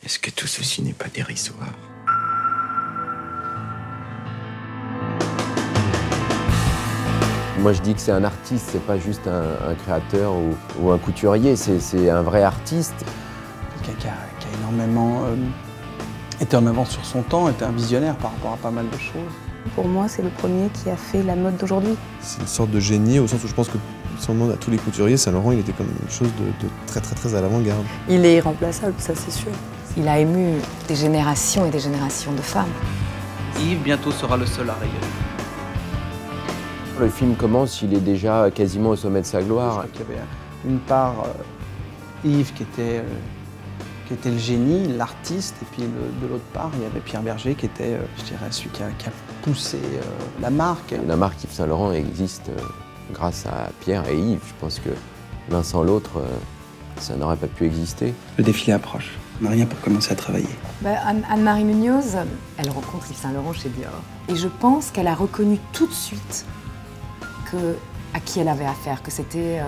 Est-ce que tout ceci n'est pas dérisoire? Moi je dis que c'est un artiste, c'est pas juste un créateur ou un couturier, c'est un vrai artiste. Quelqu'un qui a énormément été en avance sur son temps, était un visionnaire par rapport à pas mal de choses. Pour moi, c'est le premier qui a fait la mode d'aujourd'hui. C'est une sorte de génie au sens où je pense que si on demande à tous les couturiers, Saint Laurent il était comme une chose de très à l'avant-garde. Il est irremplaçable, ça c'est sûr. Il a ému des générations et des générations de femmes. Yves bientôt sera le seul à rayonner. Le film commence, il est déjà quasiment au sommet de sa Je gloire. crois qu'il y avait une part Yves qui était le génie, l'artiste, et puis de l'autre part, il y avait Pierre Berger qui était, je dirais, celui qui a poussé la marque. La marque Yves Saint Laurent existe grâce à Pierre et Yves. Je pense que l'un sans l'autre, ça n'aurait pas pu exister. Le défilé approche. On n'a rien pour commencer à travailler. Anne-Marie Munoz, elle rencontre Yves Saint Laurent chez Dior. Et je pense qu'elle a reconnu tout de suite à qui elle avait affaire, que c'était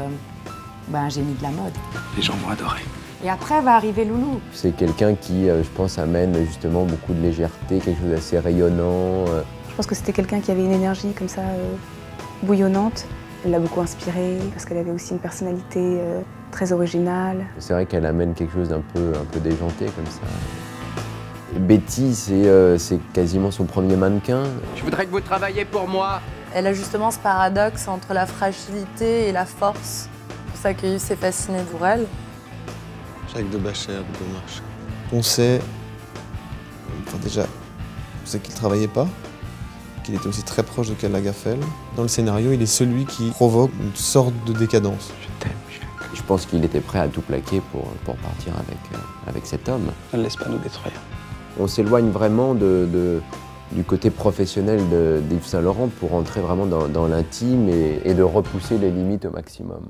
un génie de la mode. Les gens vont adorer. Et après va arriver Loulou. C'est quelqu'un qui, je pense, amène justement beaucoup de légèreté, quelque chose d'assez rayonnant. Je pense que c'était quelqu'un qui avait une énergie comme ça, bouillonnante. Elle l'a beaucoup inspirée parce qu'elle avait aussi une personnalité très originale. C'est vrai qu'elle amène quelque chose d'un peu déjanté comme ça. Betty, c'est quasiment son premier mannequin. Je voudrais que vous travailliez pour moi. Elle a justement ce paradoxe entre la fragilité et la force. C'est pour ça que Yves s'est fasciné pour elle. Jacques de Bacher, de Beaumarchais. On sait, enfin déjà, on sait qu'il ne travaillait pas, qu'il était aussi très proche de Karl Lagerfeld. Dans le scénario, il est celui qui provoque une sorte de décadence. Je t'aime, Jacques. Je pense qu'il était prêt à tout plaquer pour partir avec cet homme. Ne laisse pas nous détruire. On s'éloigne vraiment du côté professionnel d'Yves Saint Laurent pour entrer vraiment dans l'intime et de repousser les limites au maximum.